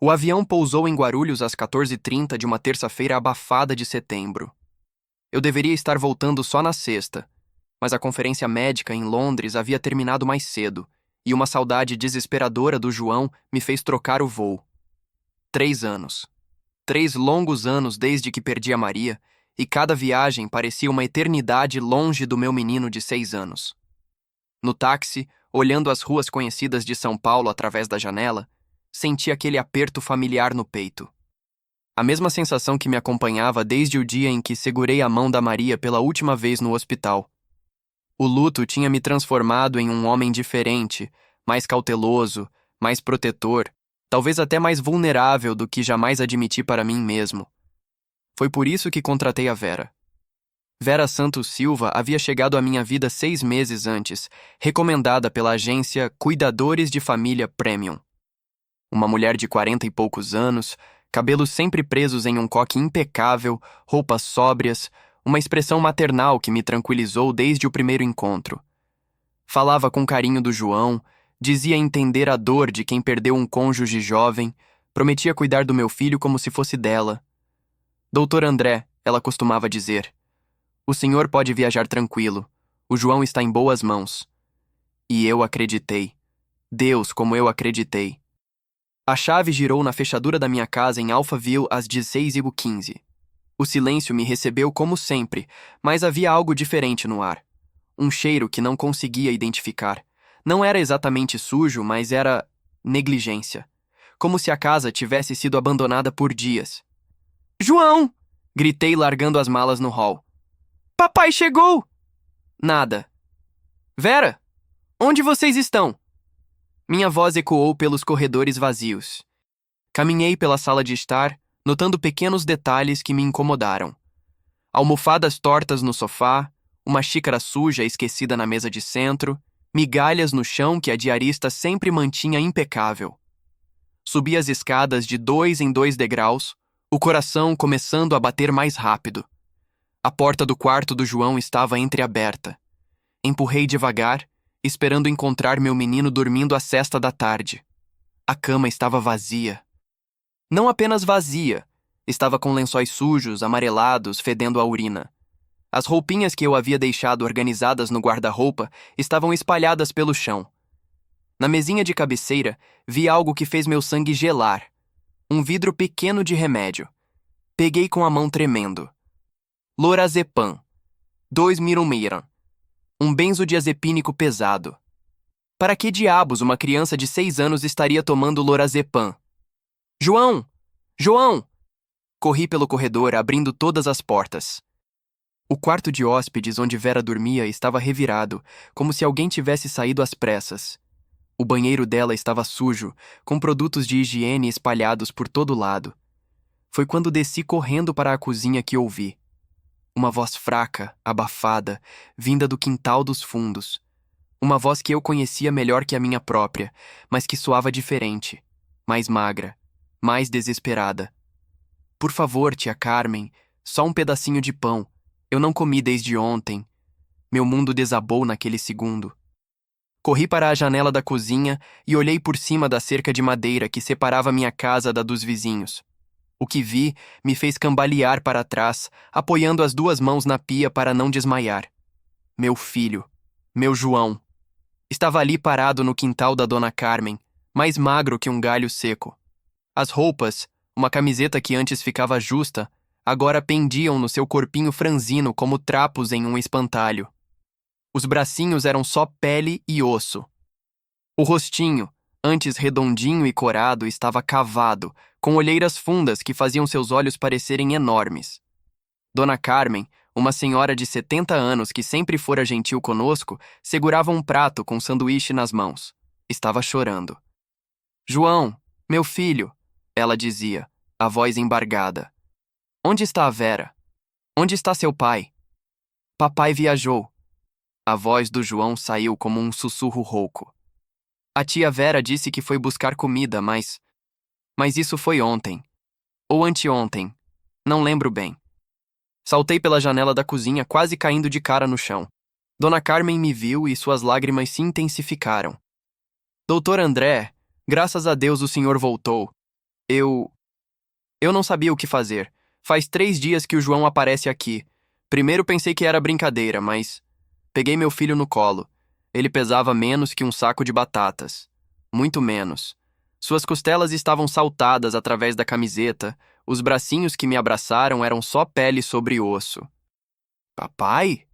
O avião pousou em Guarulhos às 14h30 de uma terça-feira abafada de setembro. Eu deveria estar voltando só na sexta, mas a conferência médica em Londres havia terminado mais cedo, e uma saudade desesperadora do João me fez trocar o voo. 3 anos. 3 longos anos desde que perdi a Maria, e cada viagem parecia uma eternidade longe do meu menino de 6 anos. No táxi, olhando as ruas conhecidas de São Paulo através da janela, senti aquele aperto familiar no peito. A mesma sensação que me acompanhava desde o dia em que segurei a mão da Maria pela última vez no hospital. O luto tinha me transformado em um homem diferente, mais cauteloso, mais protetor, talvez até mais vulnerável do que jamais admiti para mim mesmo. Foi por isso que contratei a Vera. Vera Santos Silva havia chegado à minha vida 6 meses antes, recomendada pela agência Cuidadores de Família Premium. Uma mulher de 40 e poucos anos, cabelos sempre presos em um coque impecável, roupas sóbrias, uma expressão maternal que me tranquilizou desde o primeiro encontro. Falava com carinho do João, dizia entender a dor de quem perdeu um cônjuge jovem, prometia cuidar do meu filho como se fosse dela. Doutor André, ela costumava dizer, o senhor pode viajar tranquilo, o João está em boas mãos. E eu acreditei. Deus, como eu acreditei. A chave girou na fechadura da minha casa em Alphaville às 16h15. O silêncio me recebeu como sempre, mas havia algo diferente no ar. Um cheiro que não conseguia identificar. Não era exatamente sujo, mas era negligência. Como se a casa tivesse sido abandonada por dias. João! Gritei largando as malas no hall. Papai chegou! Nada. Vera! Onde vocês estão? Minha voz ecoou pelos corredores vazios. Caminhei pela sala de estar, notando pequenos detalhes que me incomodaram. Almofadas tortas no sofá, uma xícara suja esquecida na mesa de centro, migalhas no chão que a diarista sempre mantinha impecável. Subi as escadas de 2 em 2 degraus, o coração começando a bater mais rápido. A porta do quarto do João estava entreaberta. Empurrei devagar, esperando encontrar meu menino dormindo a sesta da tarde. A cama estava vazia. Não apenas vazia, estava com lençóis sujos, amarelados, fedendo a urina. As roupinhas que eu havia deixado organizadas no guarda-roupa estavam espalhadas pelo chão. Na mesinha de cabeceira, vi algo que fez meu sangue gelar. Um vidro pequeno de remédio. Peguei com a mão tremendo. Lorazepam. 2 mg. Um benzodiazepínico pesado. Para que diabos uma criança de 6 anos estaria tomando lorazepam? João! João! Corri pelo corredor, abrindo todas as portas. O quarto de hóspedes onde Vera dormia estava revirado, como se alguém tivesse saído às pressas. O banheiro dela estava sujo, com produtos de higiene espalhados por todo lado. Foi quando desci correndo para a cozinha que ouvi. Uma voz fraca, abafada, vinda do quintal dos fundos. Uma voz que eu conhecia melhor que a minha própria, mas que soava diferente, mais magra, mais desesperada. Por favor, tia Carmen, só um pedacinho de pão. Eu não comi desde ontem. Meu mundo desabou naquele segundo. Corri para a janela da cozinha e olhei por cima da cerca de madeira que separava minha casa da dos vizinhos. O que vi me fez cambalear para trás, apoiando as 2 mãos na pia para não desmaiar. Meu filho, meu João, estava ali parado no quintal da Dona Carmen, mais magro que um galho seco. As roupas, uma camiseta que antes ficava justa, agora pendiam no seu corpinho franzino como trapos em um espantalho. Os bracinhos eram só pele e osso. O rostinho, antes redondinho e corado, estava cavado, com olheiras fundas que faziam seus olhos parecerem enormes. Dona Carmen, uma senhora de 70 anos que sempre fora gentil conosco, segurava um prato com sanduíche nas mãos. Estava chorando. João, meu filho, ela dizia, a voz embargada. Onde está a Vera? Onde está seu pai? Papai viajou. A voz do João saiu como um sussurro rouco. A tia Vera disse que foi buscar comida, mas isso foi ontem. Ou anteontem. Não lembro bem. Saltei pela janela da cozinha, quase caindo de cara no chão. Dona Carmen me viu e suas lágrimas se intensificaram. Doutor André, graças a Deus o senhor voltou. Eu. Eu não sabia o que fazer. Faz 3 dias que o João aparece aqui. Primeiro pensei que era brincadeira, mas. Peguei meu filho no colo. Ele pesava menos que um saco de batatas. Muito menos. Suas costelas estavam saltadas através da camiseta, os bracinhos que me abraçaram eram só pele sobre osso. Papai?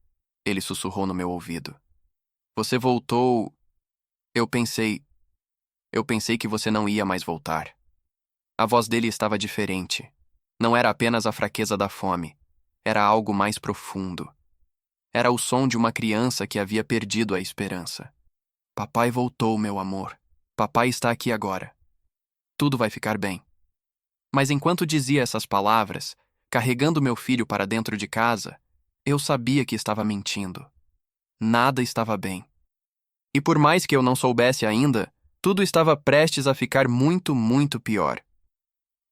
Ele sussurrou no meu ouvido. Você voltou. Eu pensei. Eu pensei que você não ia mais voltar. A voz dele estava diferente. Não era apenas a fraqueza da fome. Era algo mais profundo. Era o som de uma criança que havia perdido a esperança. Papai voltou, meu amor. Papai está aqui agora. Tudo vai ficar bem. Mas enquanto dizia essas palavras, carregando meu filho para dentro de casa, eu sabia que estava mentindo. Nada estava bem. E por mais que eu não soubesse ainda, tudo estava prestes a ficar muito, muito pior.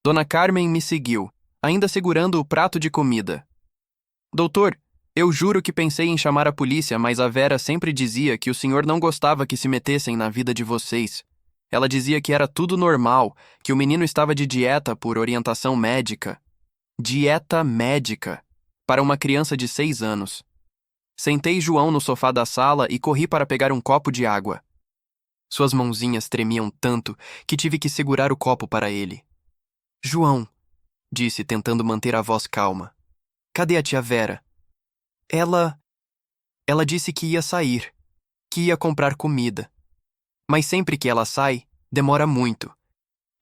Dona Carmen me seguiu, ainda segurando o prato de comida. Doutor, eu juro que pensei em chamar a polícia, mas a Vera sempre dizia que o senhor não gostava que se metessem na vida de vocês. Ela dizia que era tudo normal, que o menino estava de dieta por orientação médica. Dieta médica. Para uma criança de 6 anos. Sentei João no sofá da sala e corri para pegar um copo de água. Suas mãozinhas tremiam tanto que tive que segurar o copo para ele. João, disse, tentando manter a voz calma. Cadê a tia Vera? Ela disse que ia sair, que ia comprar comida. Mas sempre que ela sai, demora muito.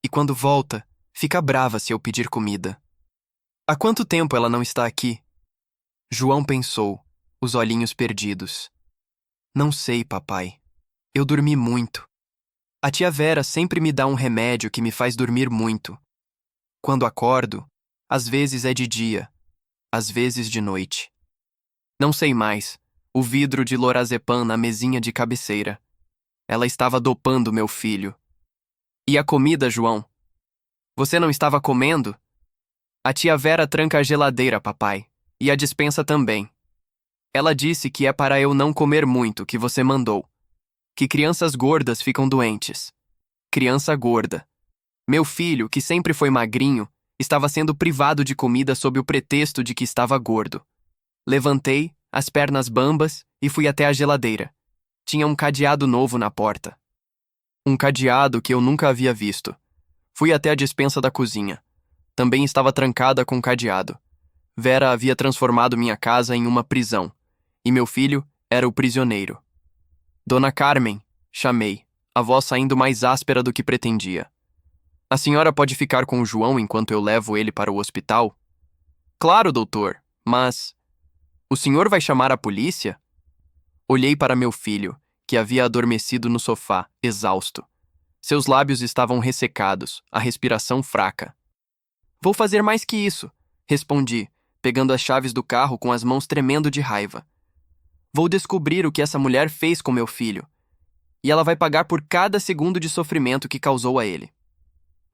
E quando volta, fica brava se eu pedir comida. Há quanto tempo ela não está aqui? João pensou, os olhinhos perdidos. Não sei, papai. Eu dormi muito. A tia Vera sempre me dá um remédio que me faz dormir muito. Quando acordo, às vezes é de dia, às vezes de noite. Não sei mais. O vidro de lorazepam na mesinha de cabeceira. Ela estava dopando meu filho. E a comida, João? Você não estava comendo? A tia Vera tranca a geladeira, papai. E a despensa também. Ela disse que é para eu não comer muito que você mandou. Que crianças gordas ficam doentes. Criança gorda. Meu filho, que sempre foi magrinho, estava sendo privado de comida sob o pretexto de que estava gordo. Levantei, as pernas bambas, e fui até a geladeira. Tinha um cadeado novo na porta. Um cadeado que eu nunca havia visto. Fui até a despensa da cozinha. Também estava trancada com cadeado. Vera havia transformado minha casa em uma prisão, e meu filho era o prisioneiro. Dona Carmen, chamei, a voz saindo mais áspera do que pretendia. A senhora pode ficar com o João enquanto eu levo ele para o hospital? Claro, doutor, mas... O senhor vai chamar a polícia? Olhei para meu filho, que havia adormecido no sofá, exausto. Seus lábios estavam ressecados, a respiração fraca. Vou fazer mais que isso, respondi, pegando as chaves do carro com as mãos tremendo de raiva. Vou descobrir o que essa mulher fez com meu filho. E ela vai pagar por cada segundo de sofrimento que causou a ele.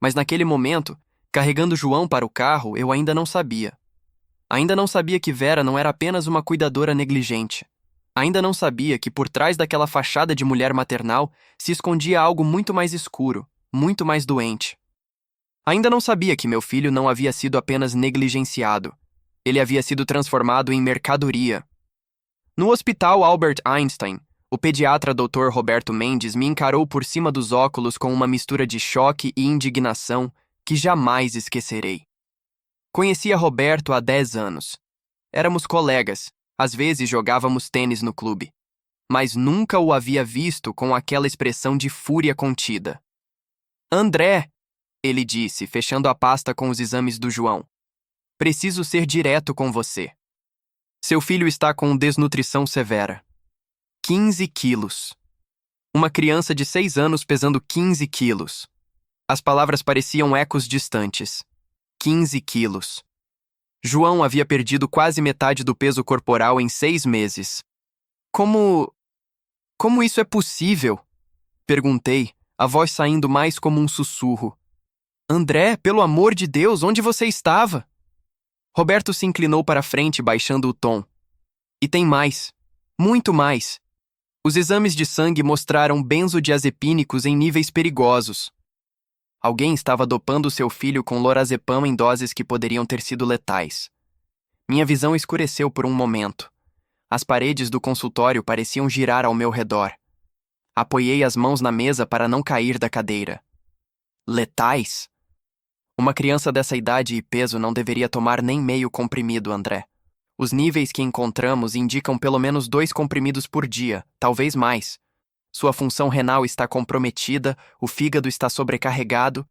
Mas naquele momento, carregando João para o carro, eu ainda não sabia. Ainda não sabia que Vera não era apenas uma cuidadora negligente. Ainda não sabia que por trás daquela fachada de mulher maternal se escondia algo muito mais escuro, muito mais doente. Ainda não sabia que meu filho não havia sido apenas negligenciado. Ele havia sido transformado em mercadoria. No Hospital Albert Einstein, o pediatra Dr. Roberto Mendes me encarou por cima dos óculos com uma mistura de choque e indignação que jamais esquecerei. Conhecia Roberto há 10 anos. Éramos colegas, às vezes jogávamos tênis no clube. Mas nunca o havia visto com aquela expressão de fúria contida. André, ele disse, fechando a pasta com os exames do João. Preciso ser direto com você. Seu filho está com desnutrição severa. 15 quilos. Uma criança de 6 anos pesando 15 quilos. As palavras pareciam ecos distantes. 15 quilos. João havia perdido quase metade do peso corporal em 6 meses. Como isso é possível? Perguntei, a voz saindo mais como um sussurro. André, pelo amor de Deus, onde você estava? Roberto se inclinou para a frente, baixando o tom. E tem mais. Muito mais. Os exames de sangue mostraram benzodiazepínicos em níveis perigosos. Alguém estava dopando seu filho com lorazepam em doses que poderiam ter sido letais. Minha visão escureceu por um momento. As paredes do consultório pareciam girar ao meu redor. Apoiei as mãos na mesa para não cair da cadeira. Letais? Uma criança dessa idade e peso não deveria tomar nem meio comprimido, André. Os níveis que encontramos indicam pelo menos 2 comprimidos por dia, talvez mais. Sua função renal está comprometida, o fígado está sobrecarregado.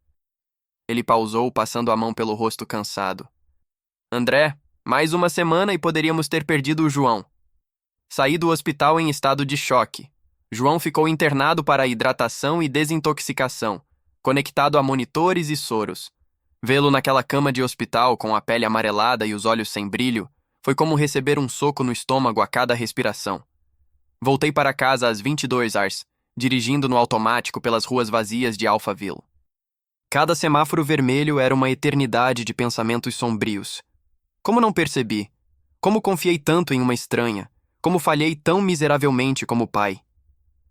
Ele pausou, passando a mão pelo rosto cansado. André, mais uma semana e poderíamos ter perdido o João. Saí do hospital em estado de choque. João ficou internado para hidratação e desintoxicação, conectado a monitores e soros. Vê-lo naquela cama de hospital com a pele amarelada e os olhos sem brilho foi como receber um soco no estômago a cada respiração. Voltei para casa às 22h, dirigindo no automático pelas ruas vazias de Alphaville. Cada semáforo vermelho era uma eternidade de pensamentos sombrios. Como não percebi? Como confiei tanto em uma estranha? Como falhei tão miseravelmente como pai?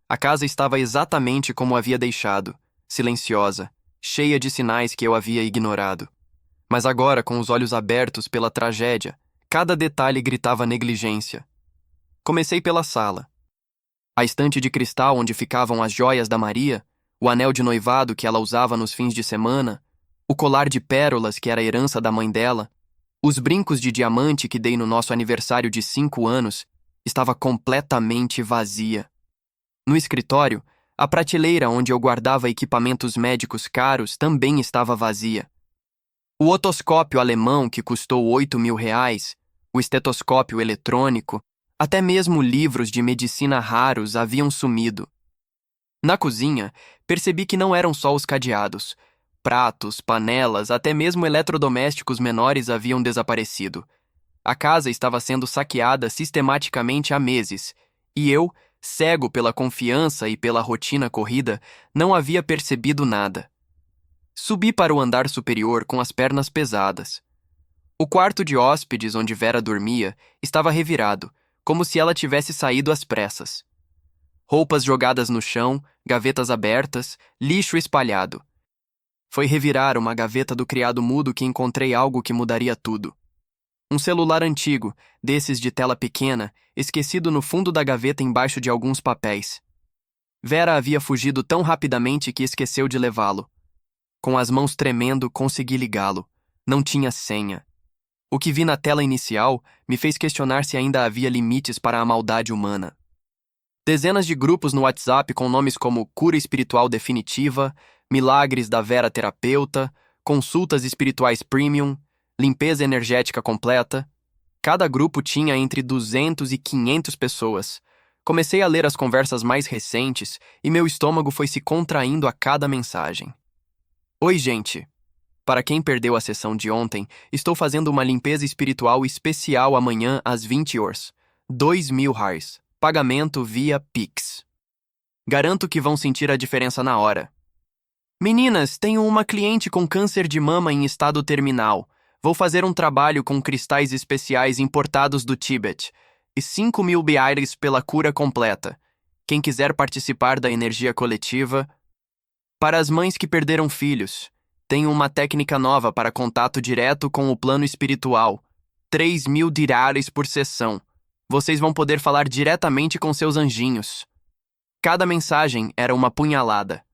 A casa estava exatamente como havia deixado, silenciosa, cheia de sinais que eu havia ignorado. Mas agora, com os olhos abertos pela tragédia, cada detalhe gritava negligência. Comecei pela sala. A estante de cristal onde ficavam as joias da Maria, o anel de noivado que ela usava nos fins de semana, o colar de pérolas que era herança da mãe dela, os brincos de diamante que dei no nosso aniversário de 5 anos, estava completamente vazia. No escritório, a prateleira onde eu guardava equipamentos médicos caros também estava vazia. O otoscópio alemão que custou R$ 8.000, o estetoscópio eletrônico, até mesmo livros de medicina raros haviam sumido. Na cozinha, percebi que não eram só os cadeados. Pratos, panelas, até mesmo eletrodomésticos menores haviam desaparecido. A casa estava sendo saqueada sistematicamente há meses, e eu, cego pela confiança e pela rotina corrida, não havia percebido nada. Subi para o andar superior com as pernas pesadas. O quarto de hóspedes onde Vera dormia estava revirado, como se ela tivesse saído às pressas. Roupas jogadas no chão, gavetas abertas, lixo espalhado. Foi revirar uma gaveta do criado mudo que encontrei algo que mudaria tudo. Um celular antigo, desses de tela pequena, esquecido no fundo da gaveta embaixo de alguns papéis. Vera havia fugido tão rapidamente que esqueceu de levá-lo. Com as mãos tremendo, consegui ligá-lo. Não tinha senha. O que vi na tela inicial me fez questionar se ainda havia limites para a maldade humana. Dezenas de grupos no WhatsApp com nomes como Cura Espiritual Definitiva, Milagres da Vera Terapeuta, Consultas Espirituais Premium, Limpeza Energética Completa. Cada grupo tinha entre 200 e 500 pessoas. Comecei a ler as conversas mais recentes e meu estômago foi se contraindo a cada mensagem. Oi, gente! Para quem perdeu a sessão de ontem, estou fazendo uma limpeza espiritual especial amanhã às 20 horas. R$ 2.000. Pagamento via Pix. Garanto que vão sentir a diferença na hora. Meninas, tenho uma cliente com câncer de mama em estado terminal. Vou fazer um trabalho com cristais especiais importados do Tibete e 5.000 biares pela cura completa. Quem quiser participar da energia coletiva... Para as mães que perderam filhos, tenho uma técnica nova para contato direto com o plano espiritual. 3.000 diários por sessão. Vocês vão poder falar diretamente com seus anjinhos. Cada mensagem era uma punhalada.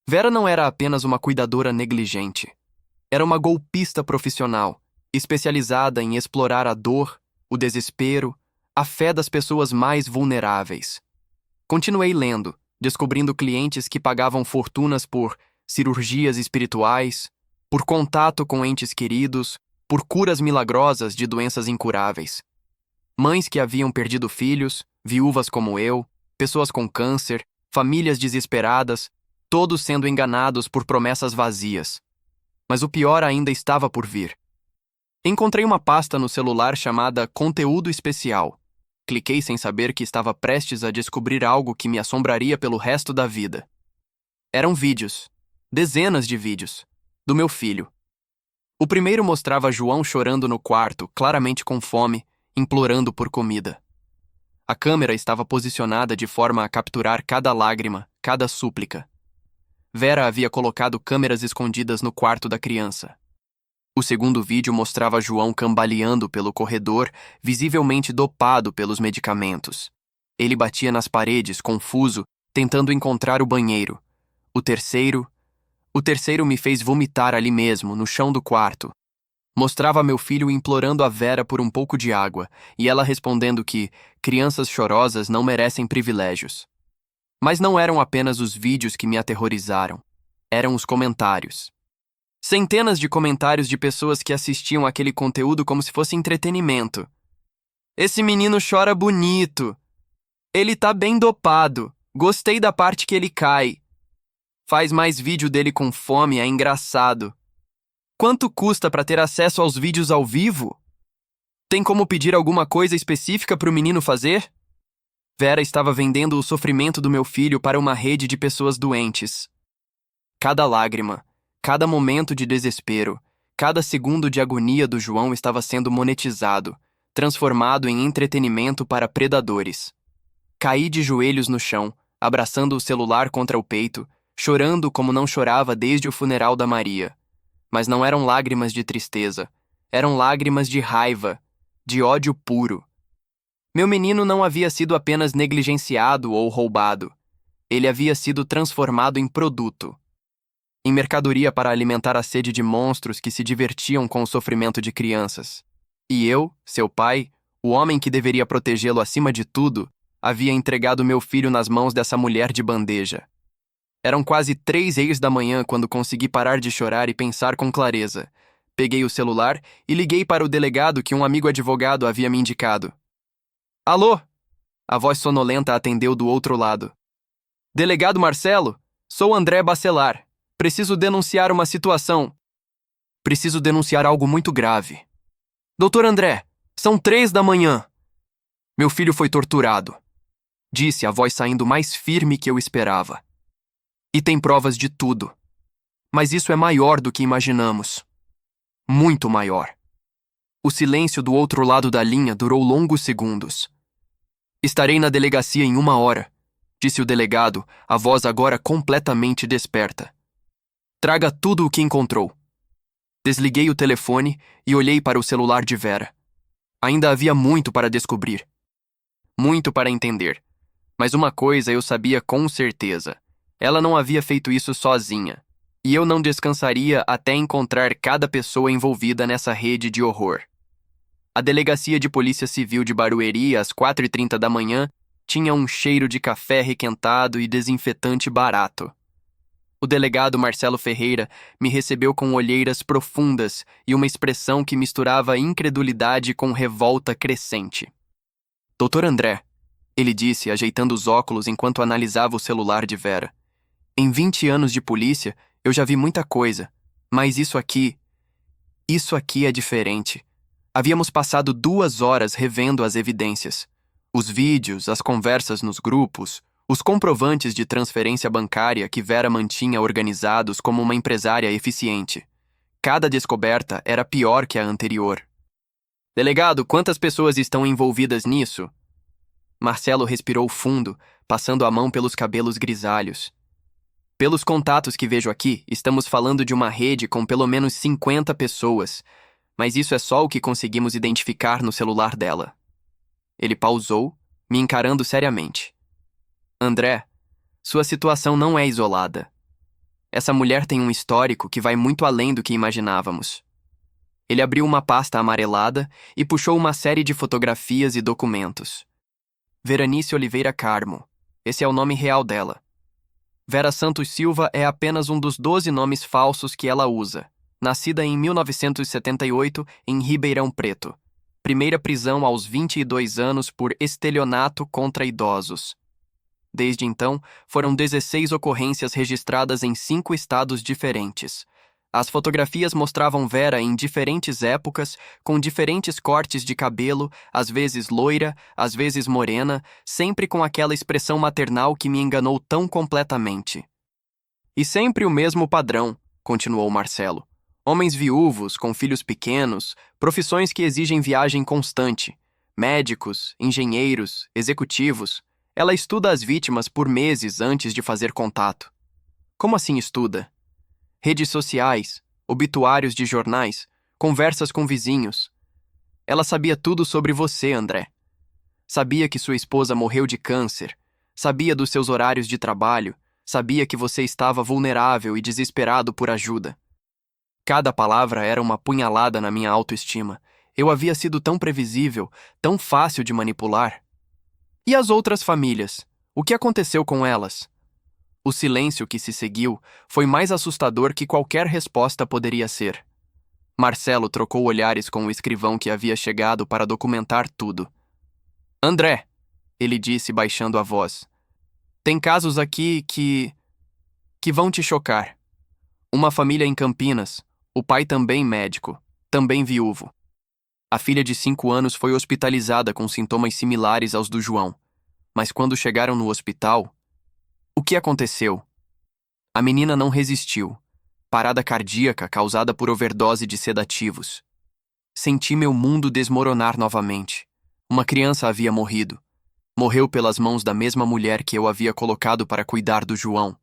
Vera não era apenas uma cuidadora negligente. Era uma golpista profissional, especializada em explorar a dor, o desespero, a fé das pessoas mais vulneráveis. Continuei lendo, descobrindo clientes que pagavam fortunas por cirurgias espirituais, por contato com entes queridos, por curas milagrosas de doenças incuráveis. Mães que haviam perdido filhos, viúvas como eu, pessoas com câncer, famílias desesperadas, todos sendo enganados por promessas vazias. Mas o pior ainda estava por vir. Encontrei uma pasta no celular chamada Conteúdo Especial. Cliquei sem saber que estava prestes a descobrir algo que me assombraria pelo resto da vida. Eram vídeos, dezenas de vídeos, do meu filho. O primeiro mostrava João chorando no quarto, claramente com fome, implorando por comida. A câmera estava posicionada de forma a capturar cada lágrima, cada súplica. Vera havia colocado câmeras escondidas no quarto da criança. O segundo vídeo mostrava João cambaleando pelo corredor, visivelmente dopado pelos medicamentos. Ele batia nas paredes, confuso, tentando encontrar o banheiro. O terceiro me fez vomitar ali mesmo, no chão do quarto. Mostrava meu filho implorando a Vera por um pouco de água, e ela respondendo que crianças chorosas não merecem privilégios. Mas não eram apenas os vídeos que me aterrorizaram. Eram os comentários. Centenas de comentários de pessoas que assistiam aquele conteúdo como se fosse entretenimento. Esse menino chora bonito. Ele tá bem dopado. Gostei da parte que ele cai. Faz mais vídeo dele com fome, é engraçado. Quanto custa para ter acesso aos vídeos ao vivo? Tem como pedir alguma coisa específica para o menino fazer? Vera estava vendendo o sofrimento do meu filho para uma rede de pessoas doentes. Cada lágrima, cada momento de desespero, cada segundo de agonia do João estava sendo monetizado, transformado em entretenimento para predadores. Caí de joelhos no chão, abraçando o celular contra o peito, chorando como não chorava desde o funeral da Maria. Mas não eram lágrimas de tristeza, eram lágrimas de raiva, de ódio puro. Meu menino não havia sido apenas negligenciado ou roubado. Ele havia sido transformado em produto. Em mercadoria para alimentar a sede de monstros que se divertiam com o sofrimento de crianças. E eu, seu pai, o homem que deveria protegê-lo acima de tudo, havia entregado meu filho nas mãos dessa mulher de bandeja. Eram quase 3h da manhã quando consegui parar de chorar e pensar com clareza. Peguei o celular e liguei para o delegado que um amigo advogado havia me indicado. Alô? A voz sonolenta atendeu do outro lado. Delegado Marcelo? Sou André Bacelar. Preciso denunciar uma situação. Preciso denunciar algo muito grave. Doutor André, são 3 da manhã. Meu filho foi torturado. Disse a voz saindo mais firme que eu esperava. E tem provas de tudo. Mas isso é maior do que imaginamos. Muito maior. O silêncio do outro lado da linha durou longos segundos. Estarei na delegacia em 1 hora, disse o delegado, a voz agora completamente desperta. Traga tudo o que encontrou. Desliguei o telefone e olhei para o celular de Vera. Ainda havia muito para descobrir. Muito para entender. Mas uma coisa eu sabia com certeza. Ela não havia feito isso sozinha. E eu não descansaria até encontrar cada pessoa envolvida nessa rede de horror. A Delegacia de Polícia Civil de Barueri, às 4h30 da manhã, tinha um cheiro de café requentado e desinfetante barato. O delegado Marcelo Ferreira me recebeu com olheiras profundas e uma expressão que misturava incredulidade com revolta crescente. Doutor André, ele disse, ajeitando os óculos enquanto analisava o celular de Vera. Em 20 anos de polícia, eu já vi muita coisa, mas isso aqui é diferente. Havíamos passado 2 horas revendo as evidências. Os vídeos, as conversas nos grupos, os comprovantes de transferência bancária que Vera mantinha organizados como uma empresária eficiente. Cada descoberta era pior que a anterior. Delegado, quantas pessoas estão envolvidas nisso? Marcelo respirou fundo, passando a mão pelos cabelos grisalhos. Pelos contatos que vejo aqui, estamos falando de uma rede com pelo menos 50 pessoas, mas isso é só o que conseguimos identificar no celular dela. Ele pausou, me encarando seriamente. André, sua situação não é isolada. Essa mulher tem um histórico que vai muito além do que imaginávamos. Ele abriu uma pasta amarelada e puxou uma série de fotografias e documentos. Veranice Oliveira Carmo. Esse é o nome real dela. Vera Santos Silva é apenas um dos 12 nomes falsos que ela usa. Nascida em 1978 em Ribeirão Preto. Primeira prisão aos 22 anos por estelionato contra idosos. Desde então, foram 16 ocorrências registradas em 5 estados diferentes. As fotografias mostravam Vera em diferentes épocas, com diferentes cortes de cabelo, às vezes loira, às vezes morena, sempre com aquela expressão maternal que me enganou tão completamente. E sempre o mesmo padrão, continuou Marcelo. Homens viúvos, com filhos pequenos, profissões que exigem viagem constante. Médicos, engenheiros, executivos. Ela estuda as vítimas por meses antes de fazer contato. Como assim estuda? Redes sociais, obituários de jornais, conversas com vizinhos. Ela sabia tudo sobre você, André. Sabia que sua esposa morreu de câncer, sabia dos seus horários de trabalho, sabia que você estava vulnerável e desesperado por ajuda. Cada palavra era uma punhalada na minha autoestima. Eu havia sido tão previsível, tão fácil de manipular. E as outras famílias? O que aconteceu com elas? O silêncio que se seguiu foi mais assustador que qualquer resposta poderia ser. Marcelo trocou olhares com o escrivão que havia chegado para documentar tudo. André, ele disse baixando a voz, tem casos aqui que vão te chocar. Uma família em Campinas, o pai também médico, também viúvo. A filha de 5 anos foi hospitalizada com sintomas similares aos do João. Mas quando chegaram no hospital, o que aconteceu? A menina não resistiu. Parada cardíaca causada por overdose de sedativos. Senti meu mundo desmoronar novamente. Uma criança havia morrido. Morreu pelas mãos da mesma mulher que eu havia colocado para cuidar do João.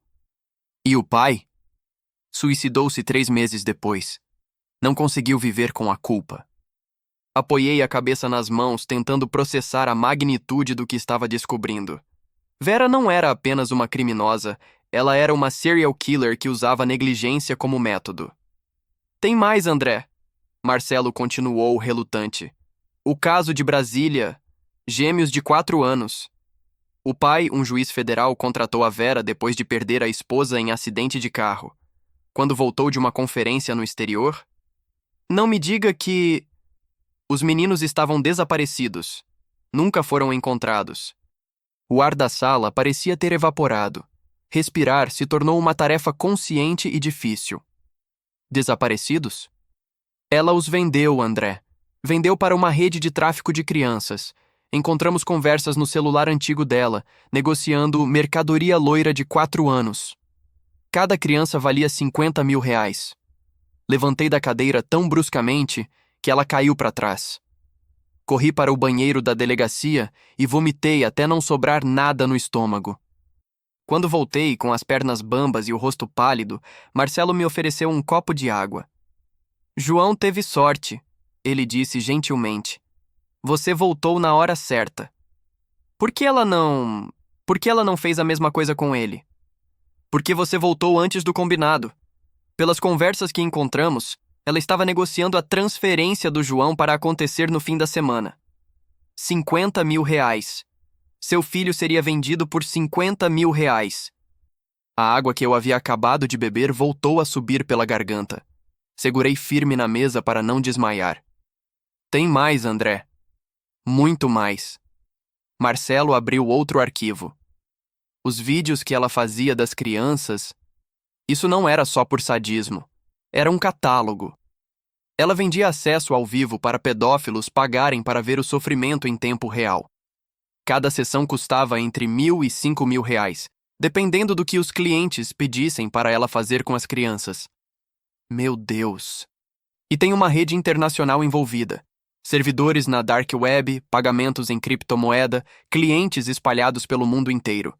E o pai? Suicidou-se 3 meses depois. Não conseguiu viver com a culpa. Apoiei a cabeça nas mãos, tentando processar a magnitude do que estava descobrindo. Vera não era apenas uma criminosa, ela era uma serial killer que usava negligência como método. Tem mais, André. Marcelo continuou relutante. O caso de Brasília. Gêmeos de 4 anos. O pai, um juiz federal, contratou a Vera depois de perder a esposa em acidente de carro. Quando voltou de uma conferência no exterior? Não me diga que... Os meninos estavam desaparecidos. Nunca foram encontrados. O ar da sala parecia ter evaporado. Respirar se tornou uma tarefa consciente e difícil. Desaparecidos? Ela os vendeu, André. Vendeu para uma rede de tráfico de crianças. Encontramos conversas no celular antigo dela, negociando mercadoria loira de 4 anos. Cada criança valia R$50 mil. Levantei da cadeira tão bruscamente que ela caiu para trás. Corri para o banheiro da delegacia e vomitei até não sobrar nada no estômago. Quando voltei, com as pernas bambas e o rosto pálido, Marcelo me ofereceu um copo de água. João teve sorte, ele disse gentilmente. Você voltou na hora certa. Por que ela não fez a mesma coisa com ele? Porque você voltou antes do combinado. Pelas conversas que encontramos, ela estava negociando a transferência do João para acontecer no fim da semana. R$50 mil. Seu filho seria vendido por R$50 mil. A água que eu havia acabado de beber voltou a subir pela garganta. Segurei firme na mesa para não desmaiar. Tem mais, André. Muito mais. Marcelo abriu outro arquivo. Os vídeos que ela fazia das crianças... Isso não era só por sadismo. Era um catálogo. Ela vendia acesso ao vivo para pedófilos pagarem para ver o sofrimento em tempo real. Cada sessão custava entre R$1.000 e R$5 mil, dependendo do que os clientes pedissem para ela fazer com as crianças. Meu Deus! E tem uma rede internacional envolvida. Servidores na Dark Web, pagamentos em criptomoeda, clientes espalhados pelo mundo inteiro.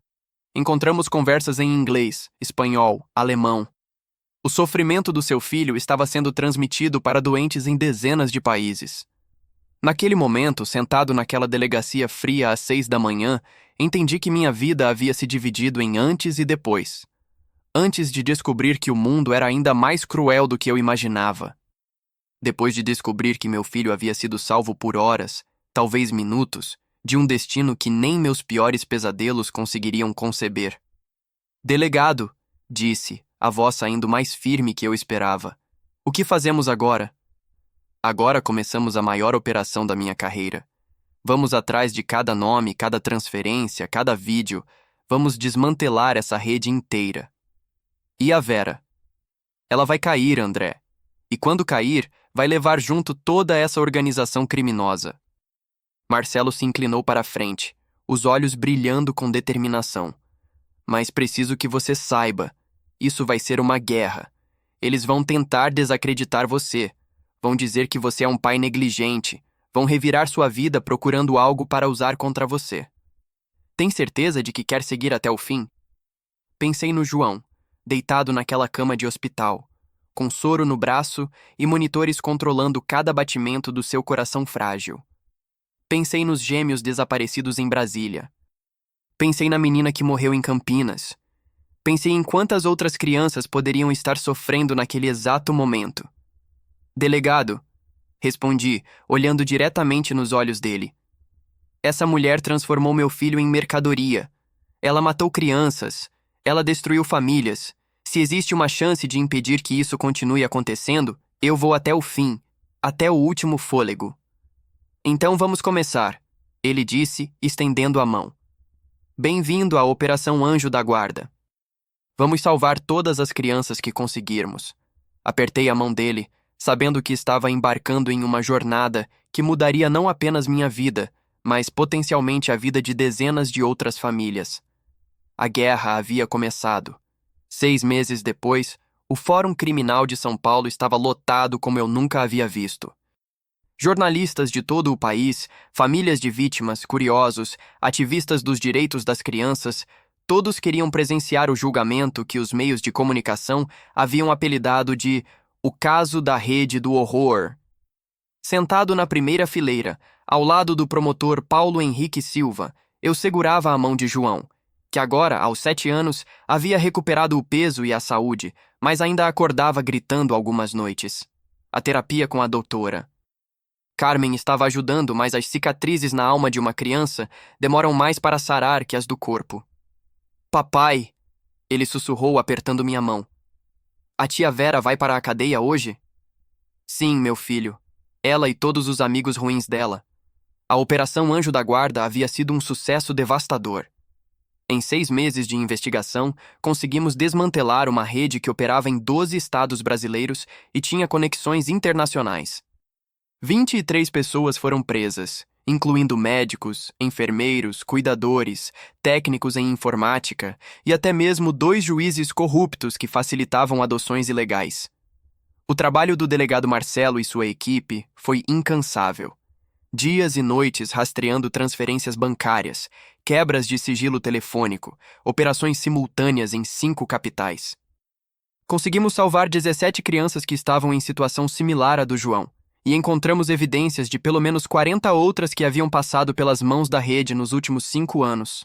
Encontramos conversas em inglês, espanhol, alemão. O sofrimento do seu filho estava sendo transmitido para doentes em dezenas de países. Naquele momento, sentado naquela delegacia fria às 6 da manhã, entendi que minha vida havia se dividido em antes e depois. Antes de descobrir que o mundo era ainda mais cruel do que eu imaginava. Depois de descobrir que meu filho havia sido salvo por horas, talvez minutos, de um destino que nem meus piores pesadelos conseguiriam conceber. Delegado, disse, a voz saindo mais firme que eu esperava. O que fazemos agora? Agora começamos a maior operação da minha carreira. Vamos atrás de cada nome, cada transferência, cada vídeo. Vamos desmantelar essa rede inteira. E a Vera? Ela vai cair, André. E quando cair, vai levar junto toda essa organização criminosa. Marcelo se inclinou para a frente, os olhos brilhando com determinação. Mas preciso que você saiba. Isso vai ser uma guerra. Eles vão tentar desacreditar você. Vão dizer que você é um pai negligente. Vão revirar sua vida procurando algo para usar contra você. Tem certeza de que quer seguir até o fim? Pensei no João. deitado naquela cama de hospital, com soro no braço e monitores controlando cada batimento do seu coração frágil. Pensei nos gêmeos desaparecidos em Brasília. Pensei na menina que morreu em Campinas. Pensei em quantas outras crianças poderiam estar sofrendo naquele exato momento. Delegado, respondi, olhando diretamente nos olhos dele. Essa mulher transformou meu filho em mercadoria. Ela matou crianças. Ela destruiu famílias. Se existe uma chance de impedir que isso continue acontecendo, eu vou até o fim, até o último fôlego. Então vamos começar, ele disse, estendendo a mão. Bem-vindo à Operação Anjo da Guarda. Vamos salvar todas as crianças que conseguirmos. Apertei a mão dele, sabendo que estava embarcando em uma jornada que mudaria não apenas minha vida, mas potencialmente a vida de dezenas de outras famílias. A guerra havia começado. 6 meses depois, o Fórum Criminal de São Paulo estava lotado como eu nunca havia visto. Jornalistas de todo o país, famílias de vítimas, curiosos, ativistas dos direitos das crianças, todos queriam presenciar o julgamento que os meios de comunicação haviam apelidado de "o caso da rede do horror". Sentado na primeira fileira, ao lado do promotor Paulo Henrique Silva, eu segurava a mão de João, que agora, aos 7 anos, havia recuperado o peso e a saúde, mas ainda acordava gritando algumas noites. A terapia com a doutora. Carmen estava ajudando, mas as cicatrizes na alma de uma criança demoram mais para sarar que as do corpo. Papai, ele sussurrou apertando minha mão. A tia Vera vai para a cadeia hoje? Sim, meu filho. Ela e todos os amigos ruins dela. A Operação Anjo da Guarda havia sido um sucesso devastador. Em 6 meses de investigação, conseguimos desmantelar uma rede que operava em 12 estados brasileiros e tinha conexões internacionais. 23 pessoas foram presas, incluindo médicos, enfermeiros, cuidadores, técnicos em informática e até mesmo 2 juízes corruptos que facilitavam adoções ilegais. O trabalho do delegado Marcelo e sua equipe foi incansável. Dias e noites rastreando transferências bancárias, quebras de sigilo telefônico, operações simultâneas em 5 capitais. Conseguimos salvar 17 crianças que estavam em situação similar à do João, e encontramos evidências de pelo menos 40 outras que haviam passado pelas mãos da rede nos últimos 5 anos.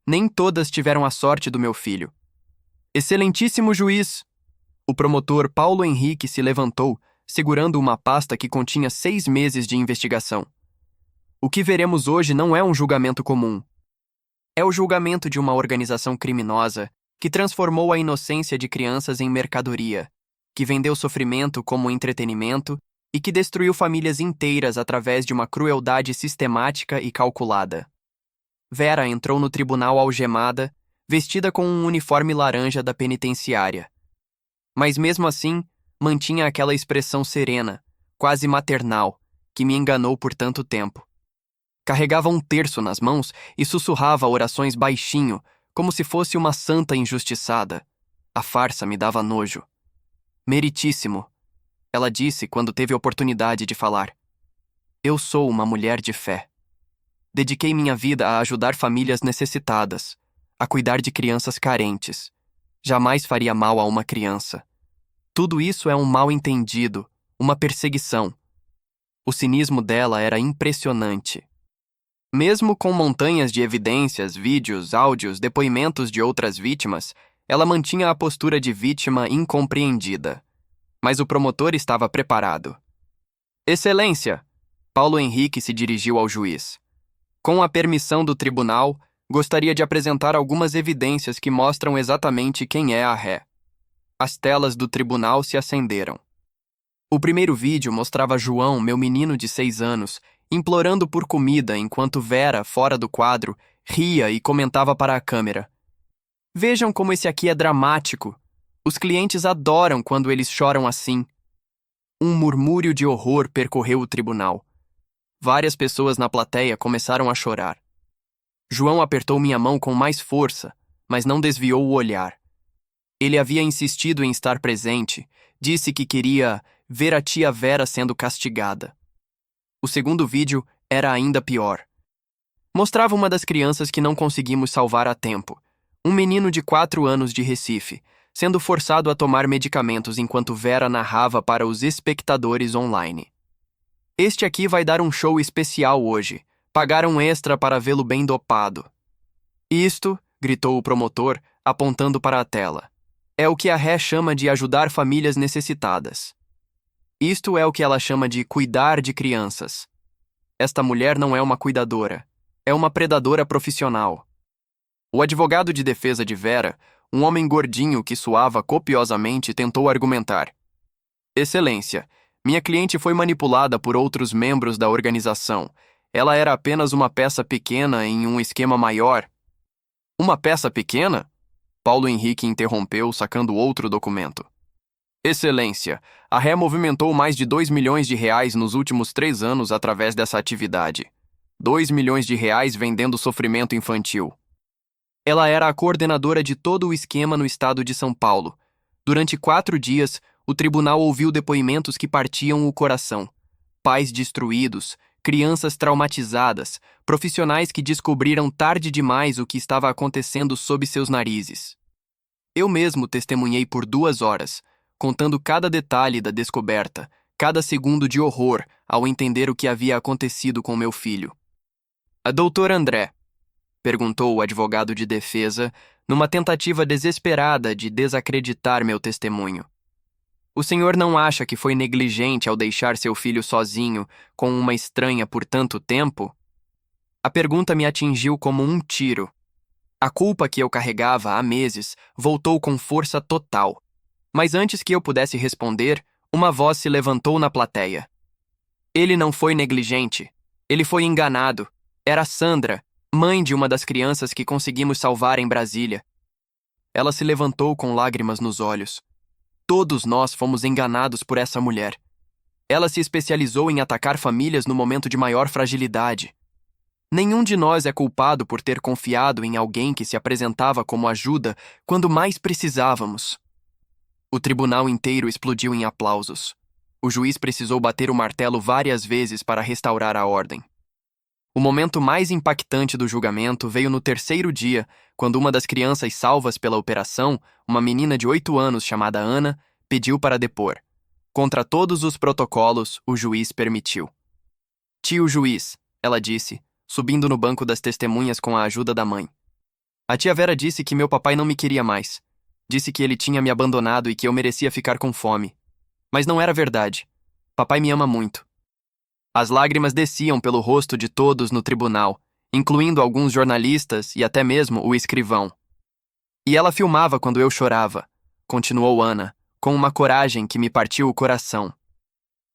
Nem todas tiveram a sorte do meu filho. Excelentíssimo juiz! O promotor Paulo Henrique se levantou, segurando uma pasta que continha 6 meses de investigação. O que veremos hoje não é um julgamento comum. É o julgamento de uma organização criminosa que transformou a inocência de crianças em mercadoria, que vendeu sofrimento como entretenimento e que destruiu famílias inteiras através de uma crueldade sistemática e calculada. Vera entrou no tribunal algemada, vestida com um uniforme laranja da penitenciária. Mas mesmo assim, mantinha aquela expressão serena, quase maternal, que me enganou por tanto tempo. Carregava um terço nas mãos e sussurrava orações baixinho, como se fosse uma santa injustiçada. A farsa me dava nojo. Meritíssimo, ela disse quando teve oportunidade de falar. Eu sou uma mulher de fé. Dediquei minha vida a ajudar famílias necessitadas, a cuidar de crianças carentes. Jamais faria mal a uma criança. Tudo isso é um mal-entendido, uma perseguição. O cinismo dela era impressionante. Mesmo com montanhas de evidências, vídeos, áudios, depoimentos de outras vítimas, ela mantinha a postura de vítima incompreendida. Mas o promotor estava preparado. Excelência! Paulo Henrique se dirigiu ao juiz. Com a permissão do tribunal, gostaria de apresentar algumas evidências que mostram exatamente quem é a ré. As telas do tribunal se acenderam. O primeiro vídeo mostrava João, meu menino de 6 anos, implorando por comida enquanto Vera, fora do quadro, ria e comentava para a câmera. Vejam como esse aqui é dramático. Os clientes adoram quando eles choram assim. Um murmúrio de horror percorreu o tribunal. Várias pessoas na plateia começaram a chorar. João apertou minha mão com mais força, mas não desviou o olhar. Ele havia insistido em estar presente, disse que queria ver a tia Vera sendo castigada. O segundo vídeo era ainda pior. Mostrava uma das crianças que não conseguimos salvar a tempo. Um menino de 4 anos de Recife, sendo forçado a tomar medicamentos enquanto Vera narrava para os espectadores online. Este aqui vai dar um show especial hoje. Pagaram extra para vê-lo bem dopado. Isto, gritou o promotor, apontando para a tela, é o que a Ré chama de ajudar famílias necessitadas. Isto é o que ela chama de cuidar de crianças. Esta mulher não é uma cuidadora. É uma predadora profissional. O advogado de defesa de Vera, um homem gordinho que suava copiosamente, tentou argumentar. Excelência, minha cliente foi manipulada por outros membros da organização. Ela era apenas uma peça pequena em um esquema maior. Uma peça pequena? Paulo Henrique interrompeu, sacando outro documento. Excelência, a Ré movimentou mais de 2 milhões de reais nos últimos 3 anos através dessa atividade. 2 milhões de reais vendendo sofrimento infantil. Ela era a coordenadora de todo o esquema no estado de São Paulo. Durante 4 dias, o tribunal ouviu depoimentos que partiam o coração. Pais destruídos, crianças traumatizadas, profissionais que descobriram tarde demais o que estava acontecendo sob seus narizes. Eu mesmo testemunhei por 2 horas, contando cada detalhe da descoberta, cada segundo de horror ao entender o que havia acontecido com meu filho. A doutora André, perguntou o advogado de defesa, numa tentativa desesperada de desacreditar meu testemunho. O senhor não acha que foi negligente ao deixar seu filho sozinho com uma estranha por tanto tempo? A pergunta me atingiu como um tiro. A culpa que eu carregava há meses voltou com força total. Mas antes que eu pudesse responder, uma voz se levantou na plateia. Ele não foi negligente. Ele foi enganado. Era Sandra, mãe de uma das crianças que conseguimos salvar em Brasília. Ela se levantou com lágrimas nos olhos. Todos nós fomos enganados por essa mulher. Ela se especializou em atacar famílias no momento de maior fragilidade. Nenhum de nós é culpado por ter confiado em alguém que se apresentava como ajuda quando mais precisávamos. O tribunal inteiro explodiu em aplausos. O juiz precisou bater o martelo várias vezes para restaurar a ordem. O momento mais impactante do julgamento veio no 3º dia, quando uma das crianças salvas pela operação, uma menina de 8 anos chamada Ana, pediu para depor. Contra todos os protocolos, o juiz permitiu. Tio juiz, ela disse, subindo no banco das testemunhas com a ajuda da mãe. A tia Vera disse que meu papai não me queria mais. Disse que ele tinha me abandonado e que eu merecia ficar com fome. Mas não era verdade. Papai me ama muito. As lágrimas desciam pelo rosto de todos no tribunal, incluindo alguns jornalistas e até mesmo o escrivão. E ela filmava quando eu chorava, continuou Ana, com uma coragem que me partiu o coração.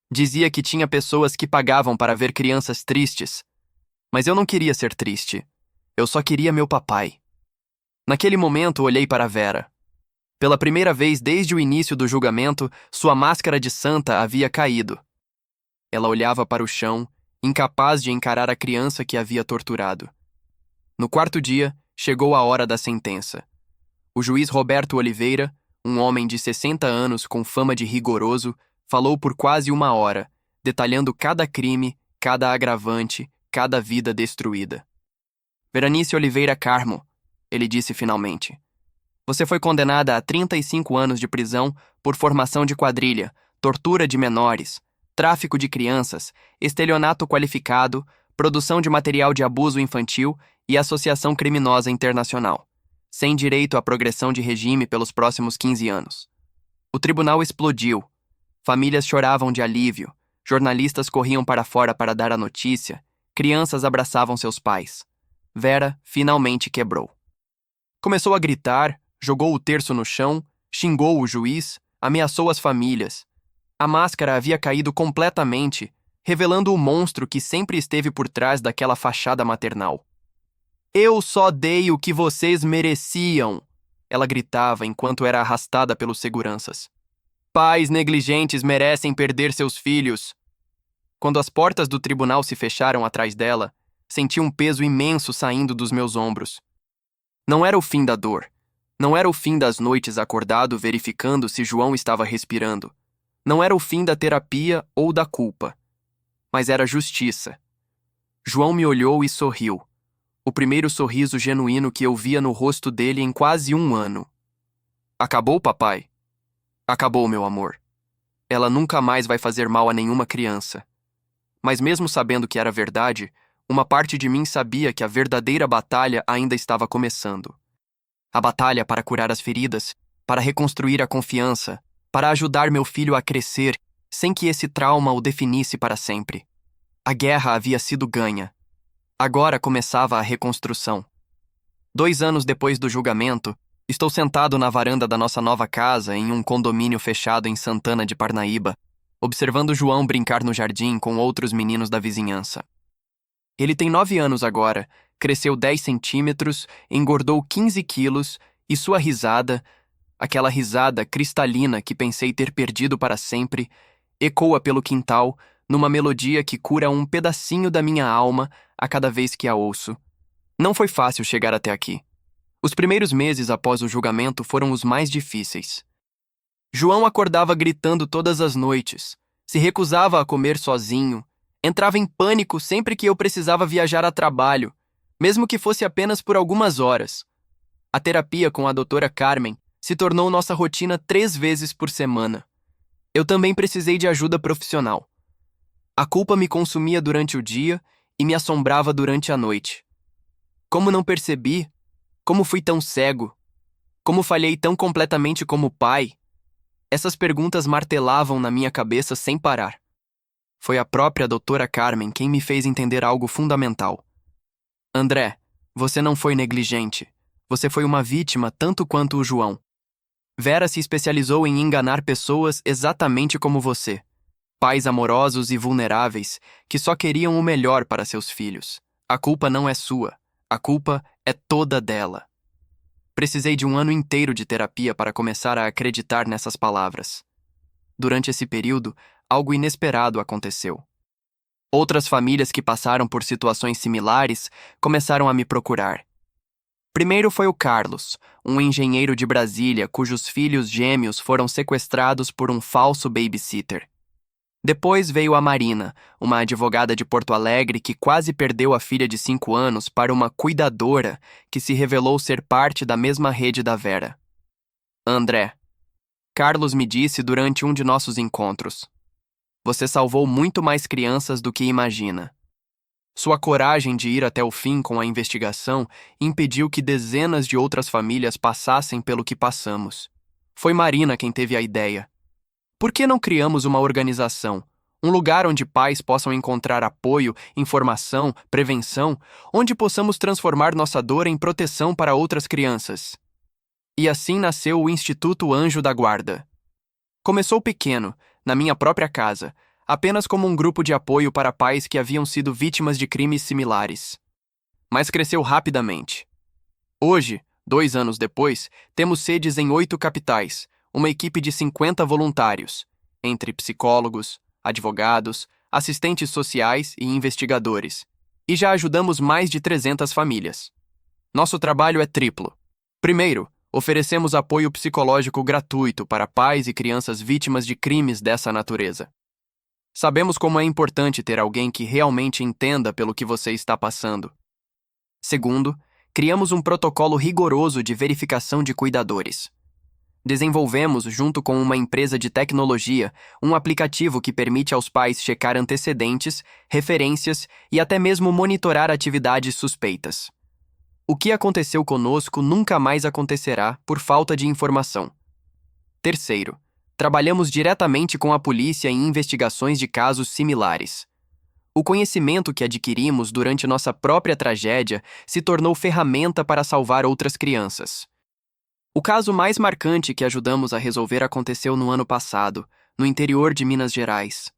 Dizia que tinha pessoas que pagavam para ver crianças tristes. Mas eu não queria ser triste. Eu só queria meu papai. Naquele momento, olhei para Vera. Pela primeira vez desde o início do julgamento, sua máscara de santa havia caído. Ela olhava para o chão, incapaz de encarar a criança que havia torturado. No 4º dia, chegou a hora da sentença. O juiz Roberto Oliveira, um homem de 60 anos com fama de rigoroso, falou por quase 1 hora, detalhando cada crime, cada agravante, cada vida destruída. Veranice Oliveira Carmo, ele disse finalmente. Você foi condenada a 35 anos de prisão por formação de quadrilha, tortura de menores, tráfico de crianças, estelionato qualificado, produção de material de abuso infantil e associação criminosa internacional, sem direito à progressão de regime pelos próximos 15 anos. O tribunal explodiu. Famílias choravam de alívio, jornalistas corriam para fora para dar a notícia, crianças abraçavam seus pais. Vera finalmente quebrou. Começou a gritar, jogou o terço no chão, xingou o juiz, ameaçou as famílias. A máscara havia caído completamente, revelando o monstro que sempre esteve por trás daquela fachada maternal. Eu só dei o que vocês mereciam, ela gritava enquanto era arrastada pelos seguranças. Pais negligentes merecem perder seus filhos. Quando as portas do tribunal se fecharam atrás dela, senti um peso imenso saindo dos meus ombros. Não era o fim da dor. Não era o fim das noites acordado verificando se João estava respirando. Não era o fim da terapia ou da culpa. Mas era justiça. João me olhou e sorriu. O primeiro sorriso genuíno que eu via no rosto dele em quase 1 ano. Acabou, papai? Acabou, meu amor. Ela nunca mais vai fazer mal a nenhuma criança. Mas mesmo sabendo que era verdade, uma parte de mim sabia que a verdadeira batalha ainda estava começando. A batalha para curar as feridas, para reconstruir a confiança, para ajudar meu filho a crescer sem que esse trauma o definisse para sempre. A guerra havia sido ganha. Agora começava a reconstrução. 2 anos depois do julgamento, estou sentado na varanda da nossa nova casa em um condomínio fechado em Santana de Parnaíba, observando João brincar no jardim com outros meninos da vizinhança. Ele tem 9 anos agora, cresceu 10 centímetros, engordou 15 quilos e sua risada, aquela risada cristalina que pensei ter perdido para sempre, ecoa pelo quintal numa melodia que cura um pedacinho da minha alma a cada vez que a ouço. Não foi fácil chegar até aqui. Os primeiros meses após o julgamento foram os mais difíceis. João acordava gritando todas as noites, se recusava a comer sozinho, entrava em pânico sempre que eu precisava viajar a trabalho, mesmo que fosse apenas por algumas horas. A terapia com a doutora Carmen se tornou nossa rotina 3 vezes por semana. Eu também precisei de ajuda profissional. A culpa me consumia durante o dia e me assombrava durante a noite. Como não percebi? Como fui tão cego? Como falhei tão completamente como pai? Essas perguntas martelavam na minha cabeça sem parar. Foi a própria doutora Carmen quem me fez entender algo fundamental. André, você não foi negligente. Você foi uma vítima tanto quanto o João. Vera se especializou em enganar pessoas exatamente como você. Pais amorosos e vulneráveis que só queriam o melhor para seus filhos. A culpa não é sua. A culpa é toda dela. Precisei de 1 ano inteiro de terapia para começar a acreditar nessas palavras. Durante esse período, algo inesperado aconteceu. Outras famílias que passaram por situações similares começaram a me procurar. Primeiro foi o Carlos, um engenheiro de Brasília cujos filhos gêmeos foram sequestrados por um falso babysitter. Depois veio a Marina, uma advogada de Porto Alegre que quase perdeu a filha de 5 anos para uma cuidadora que se revelou ser parte da mesma rede da Vera. André, Carlos me disse durante um de nossos encontros: você salvou muito mais crianças do que imagina. Sua coragem de ir até o fim com a investigação impediu que dezenas de outras famílias passassem pelo que passamos. Foi Marina quem teve a ideia. Por que não criamos uma organização, um lugar onde pais possam encontrar apoio, informação, prevenção, onde possamos transformar nossa dor em proteção para outras crianças? E assim nasceu o Instituto Anjo da Guarda. Começou pequeno, na minha própria casa, apenas como um grupo de apoio para pais que haviam sido vítimas de crimes similares. Mas cresceu rapidamente. Hoje, 2 anos depois, temos sedes em 8 capitais, uma equipe de 50 voluntários, entre psicólogos, advogados, assistentes sociais e investigadores, e já ajudamos mais de 300 famílias. Nosso trabalho é triplo. Primeiro, oferecemos apoio psicológico gratuito para pais e crianças vítimas de crimes dessa natureza. Sabemos como é importante ter alguém que realmente entenda pelo que você está passando. Segundo, criamos um protocolo rigoroso de verificação de cuidadores. Desenvolvemos, junto com uma empresa de tecnologia, um aplicativo que permite aos pais checar antecedentes, referências e até mesmo monitorar atividades suspeitas. O que aconteceu conosco nunca mais acontecerá por falta de informação. Terceiro, trabalhamos diretamente com a polícia em investigações de casos similares. O conhecimento que adquirimos durante nossa própria tragédia se tornou ferramenta para salvar outras crianças. O caso mais marcante que ajudamos a resolver aconteceu no ano passado, no interior de Minas Gerais.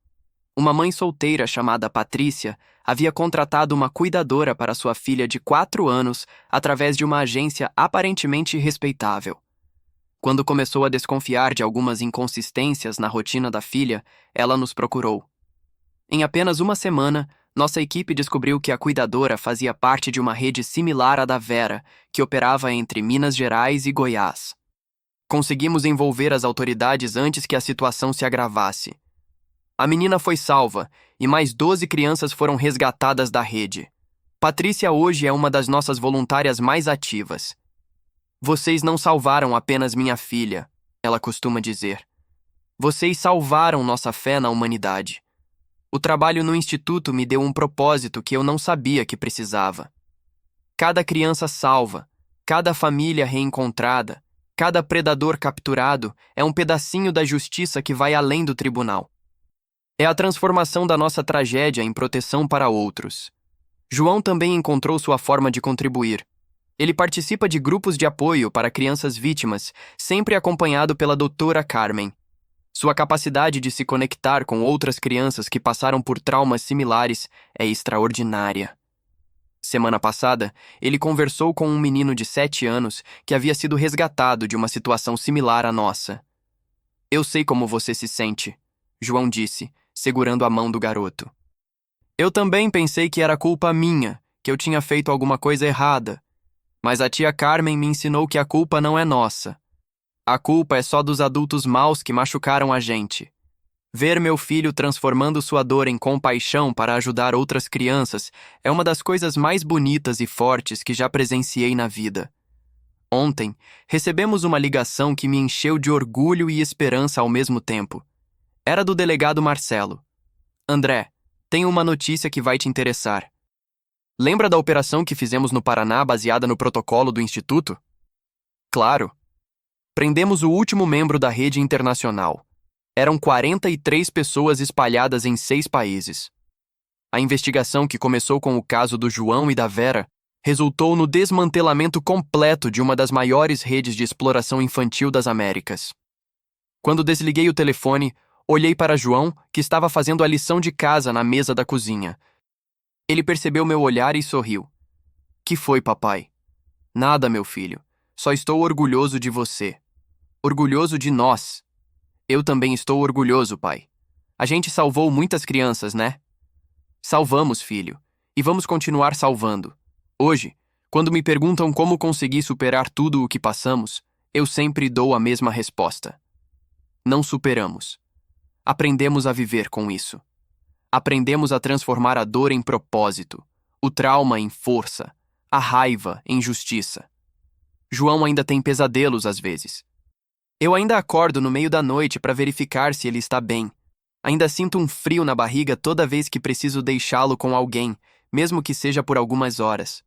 Uma mãe solteira chamada Patrícia havia contratado uma cuidadora para sua filha de 4 anos através de uma agência aparentemente respeitável. Quando começou a desconfiar de algumas inconsistências na rotina da filha, ela nos procurou. Em apenas 1 semana, nossa equipe descobriu que a cuidadora fazia parte de uma rede similar à da Vera, que operava entre Minas Gerais e Goiás. Conseguimos envolver as autoridades antes que a situação se agravasse. A menina foi salva e mais 12 crianças foram resgatadas da rede. Patrícia hoje é uma das nossas voluntárias mais ativas. Vocês não salvaram apenas minha filha, ela costuma dizer. Vocês salvaram nossa fé na humanidade. O trabalho no instituto me deu um propósito que eu não sabia que precisava. Cada criança salva, cada família reencontrada, cada predador capturado é um pedacinho da justiça que vai além do tribunal. É a transformação da nossa tragédia em proteção para outros. João também encontrou sua forma de contribuir. Ele participa de grupos de apoio para crianças vítimas, sempre acompanhado pela doutora Carmen. Sua capacidade de se conectar com outras crianças que passaram por traumas similares é extraordinária. Semana passada, ele conversou com um menino de 7 anos que havia sido resgatado de uma situação similar à nossa. Eu sei como você se sente, João disse, segurando a mão do garoto. Eu também pensei que era culpa minha, que eu tinha feito alguma coisa errada. Mas a tia Carmen me ensinou que a culpa não é nossa. A culpa é só dos adultos maus que machucaram a gente. Ver meu filho transformando sua dor em compaixão para ajudar outras crianças é uma das coisas mais bonitas e fortes que já presenciei na vida. Ontem, recebemos uma ligação que me encheu de orgulho e esperança ao mesmo tempo. Era do delegado Marcelo. André, tenho uma notícia que vai te interessar. Lembra da operação que fizemos no Paraná baseada no protocolo do Instituto? Claro. Prendemos o último membro da rede internacional. Eram 43 pessoas espalhadas em 6 países. A investigação que começou com o caso do João e da Vera resultou no desmantelamento completo de uma das maiores redes de exploração infantil das Américas. Quando desliguei o telefone, olhei para João, que estava fazendo a lição de casa na mesa da cozinha. Ele percebeu meu olhar e sorriu. Que foi, papai? Nada, meu filho. Só estou orgulhoso de você. Orgulhoso de nós. Eu também estou orgulhoso, pai. A gente salvou muitas crianças, né? Salvamos, filho. E vamos continuar salvando. Hoje, quando me perguntam como consegui superar tudo o que passamos, eu sempre dou a mesma resposta. Não superamos. Aprendemos a viver com isso. Aprendemos a transformar a dor em propósito, o trauma em força, a raiva em justiça. João ainda tem pesadelos às vezes. Eu ainda acordo no meio da noite para verificar se ele está bem. Ainda sinto um frio na barriga toda vez que preciso deixá-lo com alguém, mesmo que seja por algumas horas.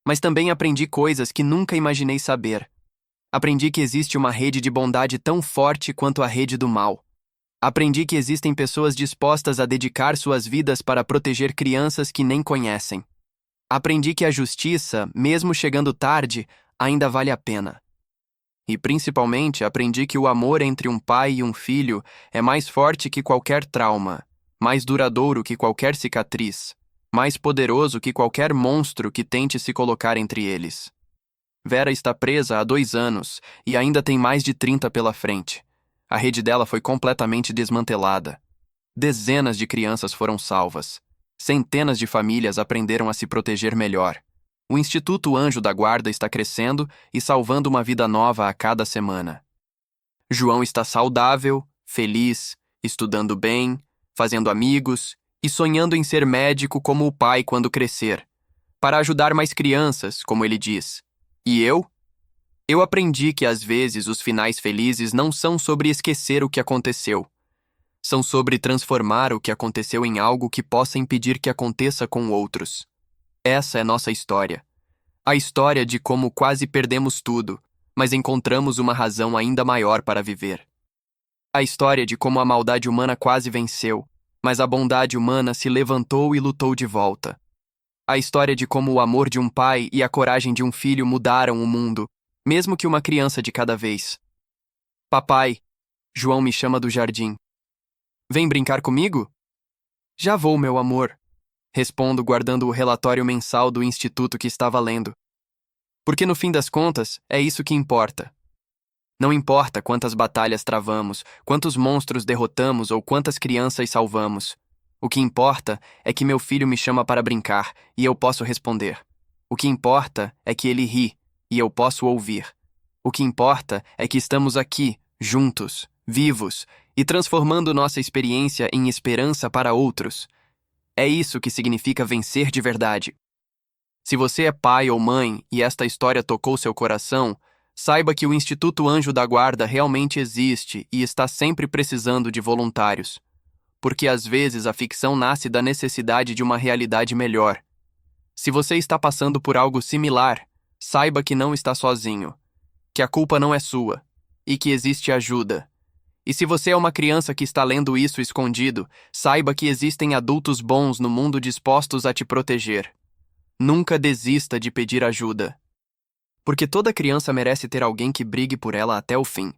Mas também aprendi coisas que nunca imaginei saber. Aprendi que existe uma rede de bondade tão forte quanto a rede do mal. Aprendi que existem pessoas dispostas a dedicar suas vidas para proteger crianças que nem conhecem. Aprendi que a justiça, mesmo chegando tarde, ainda vale a pena. E principalmente aprendi que o amor entre um pai e um filho é mais forte que qualquer trauma, mais duradouro que qualquer cicatriz, mais poderoso que qualquer monstro que tente se colocar entre eles. Vera está presa há 2 anos e ainda tem mais de 30 pela frente. A rede dela foi completamente desmantelada. Dezenas de crianças foram salvas. Centenas de famílias aprenderam a se proteger melhor. O Instituto Anjo da Guarda está crescendo e salvando uma vida nova a cada semana. João está saudável, feliz, estudando bem, fazendo amigos e sonhando em ser médico como o pai quando crescer, para ajudar mais crianças, como ele diz. E eu? Eu aprendi que às vezes os finais felizes não são sobre esquecer o que aconteceu. São sobre transformar o que aconteceu em algo que possa impedir que aconteça com outros. Essa é nossa história. A história de como quase perdemos tudo, mas encontramos uma razão ainda maior para viver. A história de como a maldade humana quase venceu, mas a bondade humana se levantou e lutou de volta. A história de como o amor de um pai e a coragem de um filho mudaram o mundo, mesmo que uma criança de cada vez. Papai, João me chama do jardim. Vem brincar comigo? Já vou, meu amor. Respondo guardando o relatório mensal do instituto que estava lendo. Porque no fim das contas, é isso que importa. Não importa quantas batalhas travamos, quantos monstros derrotamos ou quantas crianças salvamos. O que importa é que meu filho me chama para brincar e eu posso responder. O que importa é que ele ri e eu posso ouvir. O que importa é que estamos aqui, juntos, vivos, e transformando nossa experiência em esperança para outros. É isso que significa vencer de verdade. Se você é pai ou mãe e esta história tocou seu coração, Saiba que o Instituto Anjo da Guarda realmente existe e está sempre precisando de voluntários, porque às vezes a ficção nasce da necessidade de uma realidade melhor. Se você está passando por algo similar, saiba que não está sozinho, que a culpa não é sua e que existe ajuda. E se você é uma criança que está lendo isso escondido, saiba que existem adultos bons no mundo dispostos a te proteger. Nunca desista de pedir ajuda. Porque toda criança merece ter alguém que brigue por ela até o fim.